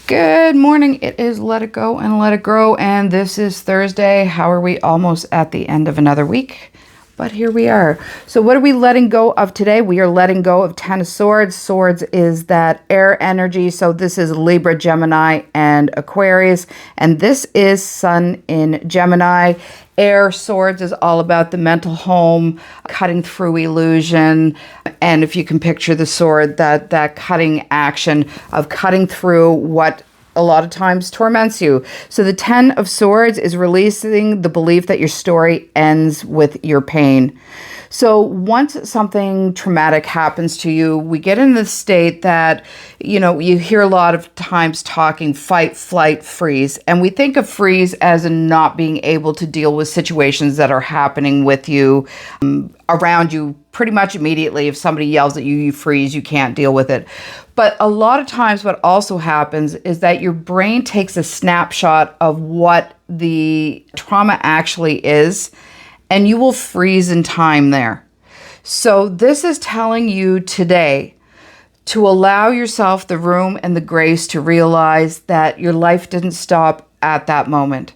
Good morning. It is Let It Go and Let It Grow, and this is Thursday. How are we? Almost at the end of another week, but here we are. So what are we letting go of today? We are letting go of Ten of Swords. Swords is that air energy. So this is Libra, Gemini, and Aquarius, and this is Sun in Gemini. Air Swords is all about the mental home, cutting through illusion. And if you can picture the sword, that cutting action of cutting through what a lot of times torments you. So the Ten of Swords is releasing the belief that your story ends with your pain. So once something traumatic happens to you, we get in the state that, you hear a lot of times talking fight, flight, freeze. And we think of freeze as in not being able to deal with situations that are happening with you, around you pretty much immediately. If somebody yells at you, you freeze, you can't deal with it. But a lot of times what also happens is that your brain takes a snapshot of what the trauma actually is, and you will freeze in time there. So this is telling you today to allow yourself the room and the grace to realize that your life didn't stop at that moment.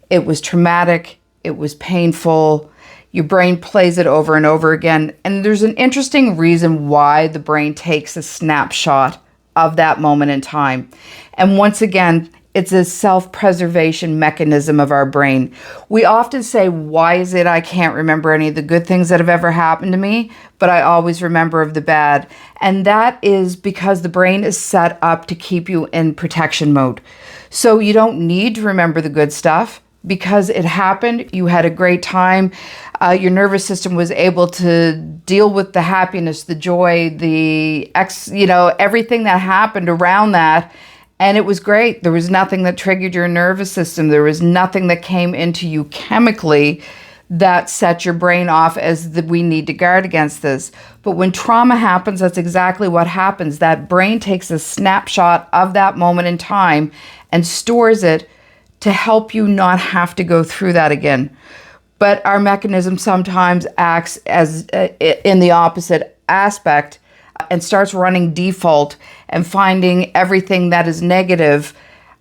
It was traumatic. It was painful. Your brain plays it over and over again. And there's an interesting reason why the brain takes a snapshot of that moment in time. And once again, it's a self-preservation mechanism of our brain. We often say, why is it I can't remember any of the good things that have ever happened to me, but I always remember of the bad? And that is because the brain is set up to keep you in protection mode. So you don't need to remember the good stuff because it happened. You had a great time. Your nervous system was able to deal with the happiness, the joy, everything that happened around that. And it was great. There was nothing that triggered your nervous system. There was nothing that came into you chemically that set your brain off as we need to guard against this. But when trauma happens, that's exactly what happens. That brain takes a snapshot of that moment in time and stores it to help you not have to go through that again. But our mechanism sometimes acts as in the opposite aspect and starts running default and finding everything that is negative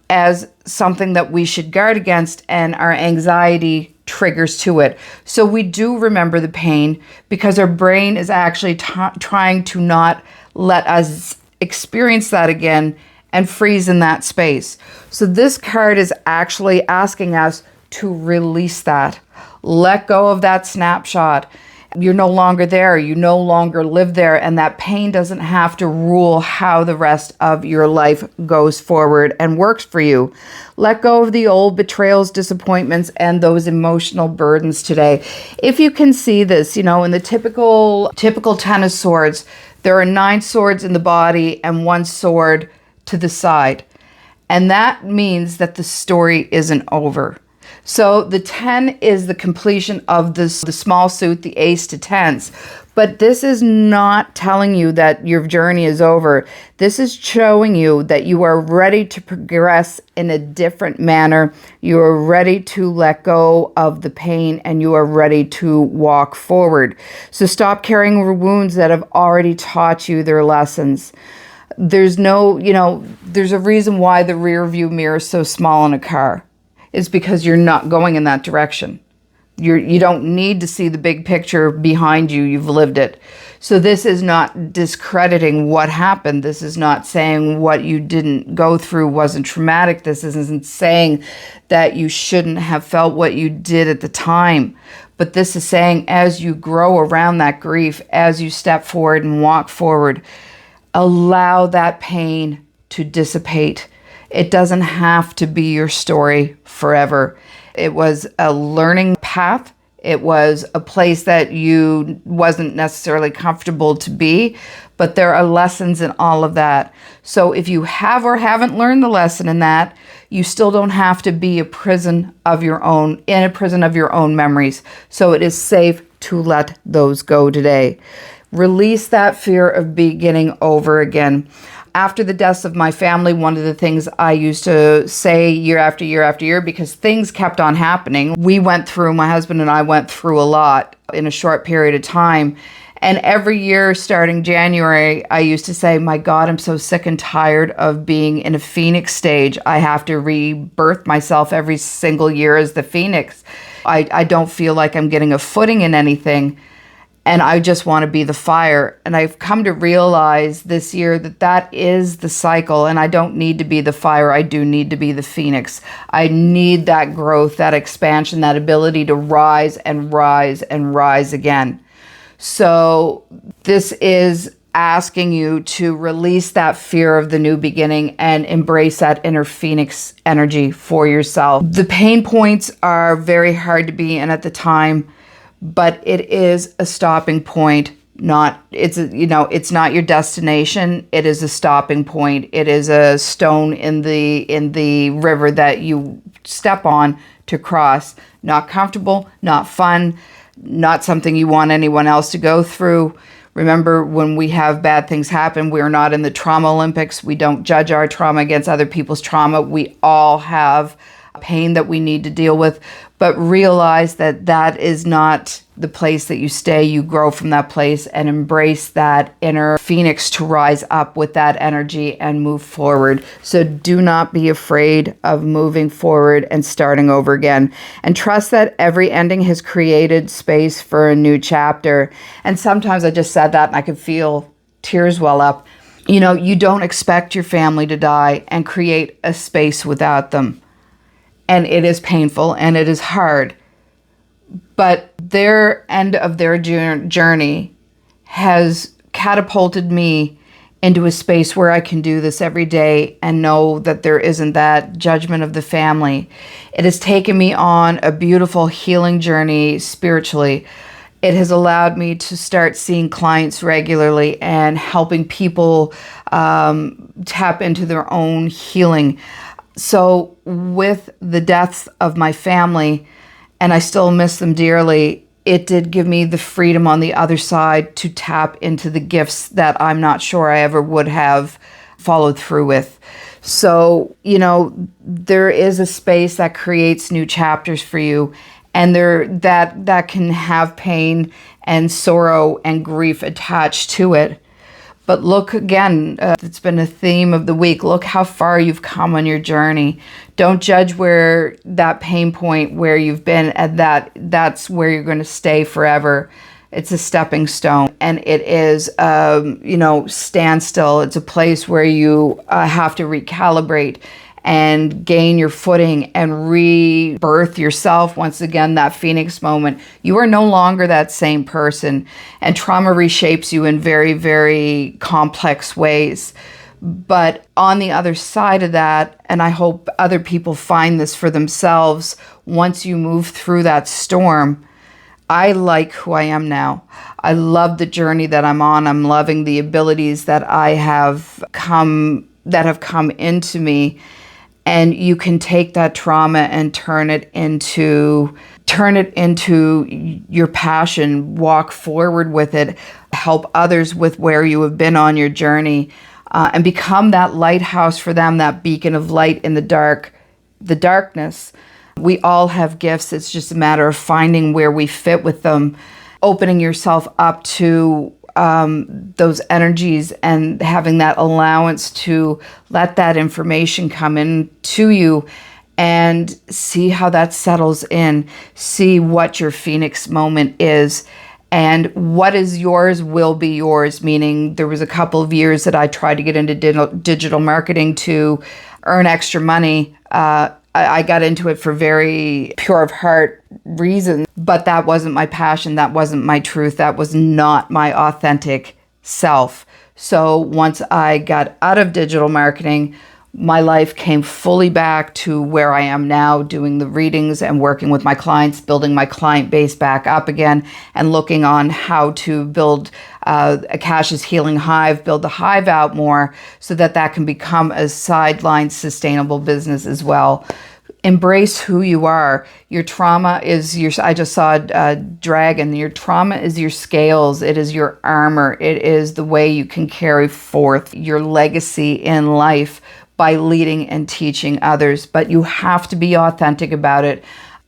as something that we should guard against, and our anxiety triggers to it. So we do remember the pain because our brain is actually trying to not let us experience that again and freeze in that space. So this card is actually asking us to release that. Let go of that snapshot. You're no longer there. You no longer live there. And that pain doesn't have to rule how the rest of your life goes forward and works for you. Let go of the old betrayals, disappointments, and those emotional burdens today. If you can see this, in the typical Ten of Swords, there are 9 swords in the body and 1 sword to the side. And that means that the story isn't over. So the 10 is the completion of the small suit, the ace to tens. But this is not telling you that your journey is over. This is showing you that you are ready to progress in a different manner. You are ready to let go of the pain and you are ready to walk forward. So stop carrying wounds that have already taught you their lessons. There's there's a reason why the rear view mirror is so small in a car. It's because you're not going in that direction. You don't need to see the big picture behind you. You've lived it. So this is not discrediting what happened. This is not saying what you didn't go through wasn't traumatic. This isn't saying that you shouldn't have felt what you did at the time. But this is saying as you grow around that grief, as you step forward and walk forward, allow that pain to dissipate. It doesn't have to be your story forever. It was a learning path. It was a place that you wasn't necessarily comfortable to be, but there are lessons in all of that. So if you have or haven't learned the lesson in that, you still don't have to be in a prison of your own memories. So it is safe to let those go today. Release that fear of beginning over again. After the deaths of my family, one of the things I used to say year after year after year, because things kept on happening, my husband and I went through a lot in a short period of time. And every year starting January, I used to say, my God, I'm so sick and tired of being in a phoenix stage. I have to rebirth myself every single year as the phoenix. I don't feel like I'm getting a footing in anything. And I just want to be the fire. And I've come to realize this year that that is the cycle. And I don't need to be the fire. I do need to be the phoenix. I need that growth, that expansion, that ability to rise and rise and rise again. So this is asking you to release that fear of the new beginning and embrace that inner phoenix energy for yourself. The pain points are very hard to be in at the time, but it is a stopping point. It's not your destination. It is a stopping point. It is a stone in the river that you step on to cross. Not comfortable, not fun, not something you want anyone else to go through. Remember, when we have bad things happen, we are not in the trauma Olympics. We don't judge our trauma against other people's trauma. We all have pain that we need to deal with, but realize that that is not the place that you stay. You grow from that place and embrace that inner phoenix to rise up with that energy and move forward. So do not be afraid of moving forward and starting over again. And trust that every ending has created space for a new chapter. And sometimes I just said that and I could feel tears well up. You don't expect your family to die and create a space without them. And it is painful and it is hard. But their end of their journey has catapulted me into a space where I can do this every day and know that there isn't that judgment of the family. It has taken me on a beautiful healing journey spiritually. It has allowed me to start seeing clients regularly and helping people tap into their own healing. So with the deaths of my family, and I still miss them dearly, it did give me the freedom on the other side to tap into the gifts that I'm not sure I ever would have followed through with. So, there is a space that creates new chapters for you, and that can have pain and sorrow and grief attached to it. But look again, it's been a theme of the week. Look how far you've come on your journey. Don't judge where that pain point where you've been at that's where you're going to stay forever. It's a stepping stone, and it is, standstill. It's a place where you have to recalibrate and gain your footing and rebirth yourself once again, that phoenix moment. You are no longer that same person, and trauma reshapes you in very, very complex ways. But on the other side of that, and I hope other people find this for themselves, once you move through that storm, I like who I am now. I love the journey that I'm on. I'm loving the abilities that have come into me. And you can take that trauma and turn it into your passion, walk forward with it, help others with where you have been on your journey, and become that lighthouse for them, that beacon of light in the darkness. We all have gifts. It's just a matter of finding where we fit with them, opening yourself up to those energies and having that allowance to let that information come in to you and see how that settles in, see what your phoenix moment is, and what is yours will be yours. Meaning, there was a couple of years that I tried to get into digital marketing to earn extra money. I got into it for very pure of heart reasons, but that wasn't my passion. That wasn't my truth. That was not my authentic self. So once I got out of digital marketing, my life came fully back to where I am now, doing the readings and working with my clients, building my client base back up again, and looking on how to build Akasha's Healing Hive, build the Hive out more so that can become a sideline sustainable business as well. Embrace who you are. Your trauma is I just saw a dragon. Your trauma is your scales. It is your armor. It is the way you can carry forth your legacy in life by leading and teaching others. But you have to be authentic about it,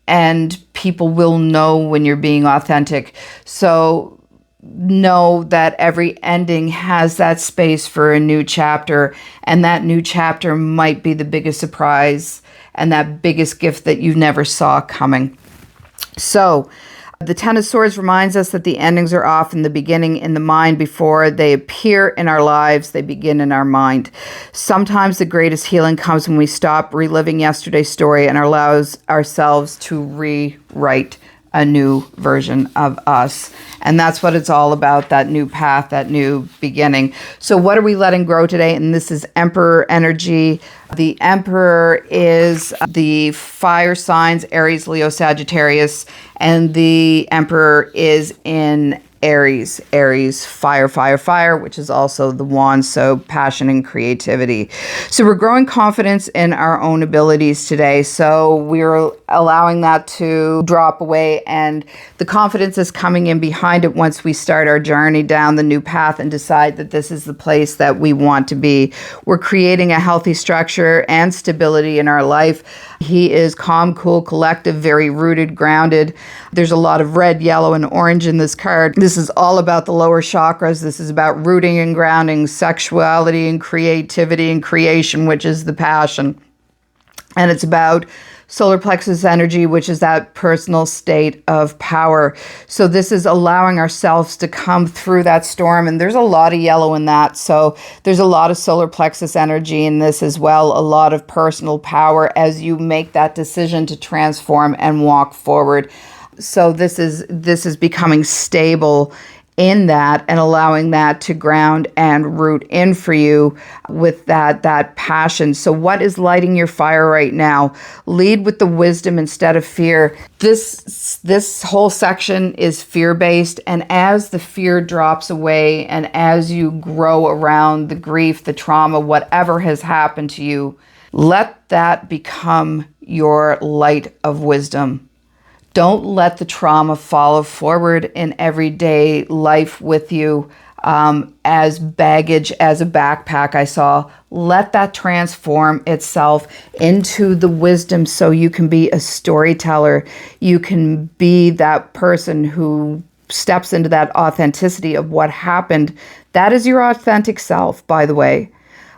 and people will know when you're being authentic. So know that every ending has that space for a new chapter, and that new chapter might be the biggest surprise and that biggest gift that you never saw coming. So the Ten of Swords reminds us that the endings are often the beginning in the mind. Before they appear in our lives, they begin in our mind. Sometimes the greatest healing comes when we stop reliving yesterday's story and allows ourselves to rewrite a new version of us. And that's what it's all about, that new path, that new beginning. So what are we letting grow today? And this is Emperor energy. The Emperor is the fire signs, Aries, Leo, Sagittarius, and the Emperor is in Aries. Aries, fire, fire, fire, which is also the wand, so passion and creativity. So we're growing confidence in our own abilities today. So we're allowing that to drop away, and the confidence is coming in behind it once we start our journey down the new path and decide that this is the place that we want to be. We're creating a healthy structure and stability in our life. He is calm, cool, collective, very rooted, grounded. There's a lot of red, yellow, and orange in this card. This is all about the lower chakras. This is about rooting and grounding, sexuality and creativity and creation, which is the passion. And it's about solar plexus energy, which is that personal state of power. So this is allowing ourselves to come through that storm. And there's a lot of yellow in that. So there's a lot of solar plexus energy in this as well. A lot of personal power as you make that decision to transform and walk forward. So this is becoming stable in that and allowing that to ground and root in for you with that passion. So what is lighting your fire right now? Lead with the wisdom instead of fear. This whole section is fear-based, and as the fear drops away and as you grow around the grief, the trauma, whatever has happened to you, let that become your light of wisdom. Don't let the trauma follow forward in everyday life with you as baggage, as a backpack. I saw, let that transform itself into the wisdom so you can be a storyteller. You can be that person who steps into that authenticity of what happened. That is your authentic self, by the way.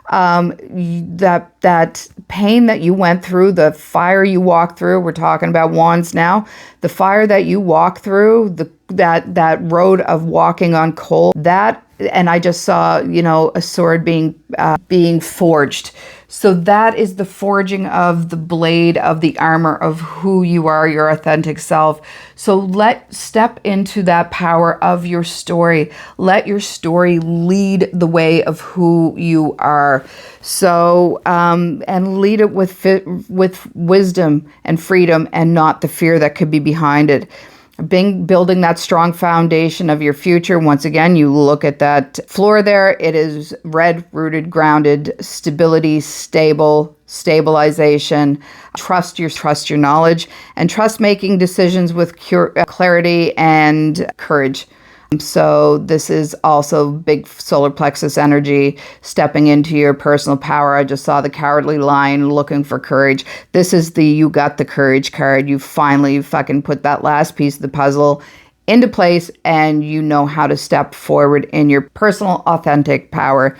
That pain that you went through, the fire you walked through, we're talking about wands now, the fire that you walk through, that road of walking on coal, and I just saw, a sword being forged. So that is the forging of the blade of the armor of who you are, your authentic self. So step into that power of your story. Let your story lead the way of who you are. So, and lead it with wisdom and freedom and not the fear that could be behind it. Building that strong foundation of your future. Once again, you look at that floor there. It is red, rooted, grounded, stability, stabilization. Trust your knowledge, and trust making decisions with clarity and courage. So this is also big solar plexus energy, stepping into your personal power. I just saw the Cowardly Lion looking for courage. This is the you got the courage card. You finally fucking put that last piece of the puzzle into place, and you know how to step forward in your personal authentic power.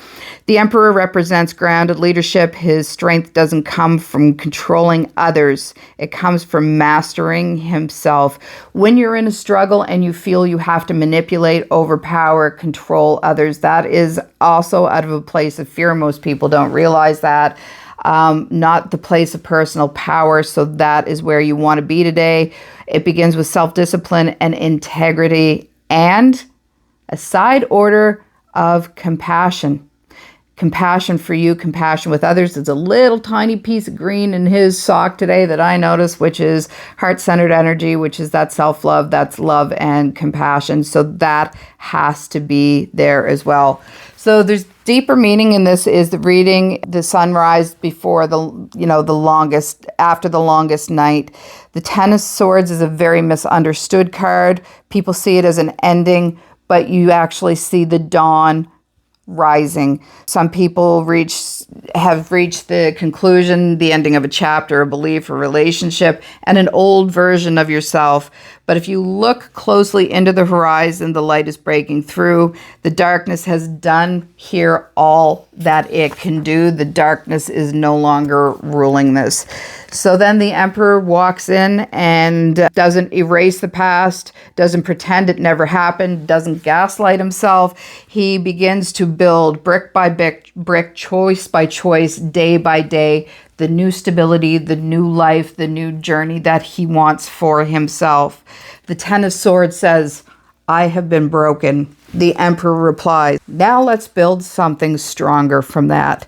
The Emperor represents grounded leadership. His strength doesn't come from controlling others. It comes from mastering himself. When you're in a struggle and you feel you have to manipulate, overpower, control others, that is also out of a place of fear. Most people don't realize that. Not the place of personal power. So that is where you want to be today. It begins with self-discipline and integrity and a side order of compassion. Compassion for you, compassion with others. There's a little tiny piece of green in his sock today that I noticed, which is heart-centered energy, which is that self-love, that's love and compassion. So that has to be there as well. So there's deeper meaning in this is the reading the sunrise before after the longest night. The Ten of Swords is a very misunderstood card. People see it as an ending, but you actually see the dawn rising. Some people reach have reached the conclusion, the ending of a chapter, a belief, a relationship, and an old version of yourself. But if you look closely into the horizon, the light is breaking through. The darkness has done here all that it can do. The darkness is no longer ruling this. So then the Emperor walks in and doesn't erase the past, doesn't pretend it never happened, doesn't gaslight himself. He begins to build brick by brick, choice by choice, day by day, the new stability, the new life, the new journey that he wants for himself. The Ten of Swords says, I have been broken. The Emperor replies, now let's build something stronger from that.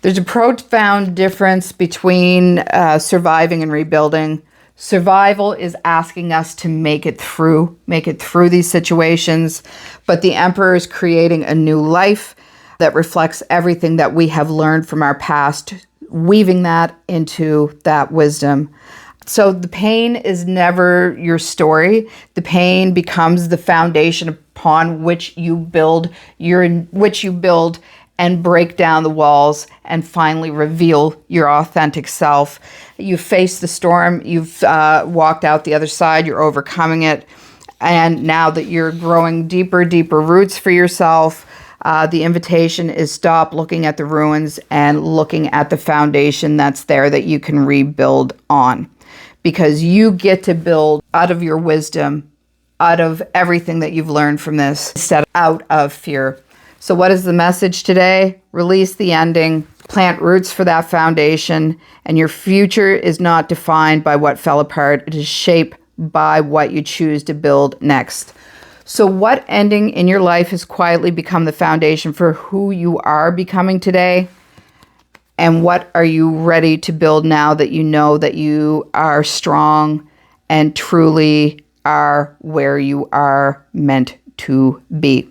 There's a profound difference between surviving and rebuilding. Survival is asking us to make it through these situations. But the Emperor is creating a new life that reflects everything that we have learned from our past, weaving that into that wisdom. So the pain is never your story. The pain becomes the foundation upon which you build, and break down the walls and finally reveal your authentic self. You face the storm, you've walked out the other side, you're overcoming it. And now that you're growing deeper roots for yourself, the invitation is stop looking at the ruins and looking at the foundation that's there that you can rebuild on. Because you get to build out of your wisdom, out of everything that you've learned from this, instead of out of fear. So what is the message today? Release the ending, plant roots for that foundation, and your future is not defined by what fell apart. It is shaped by what you choose to build next. So what ending in your life has quietly become the foundation for who you are becoming today? And what are you ready to build now that you know that you are strong and truly are where you are meant to be?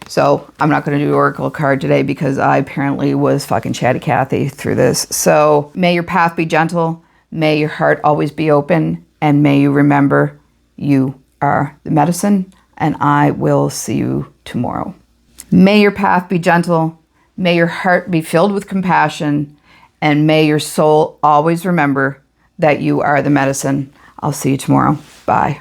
So I'm not going to do Oracle card today because I apparently was fucking chatty Cathy through this. So may your path be gentle. May your heart always be open. And may you remember you are the medicine. And I will see you tomorrow. May your path be gentle. May your heart be filled with compassion. And may your soul always remember that you are the medicine. I'll see you tomorrow. Bye.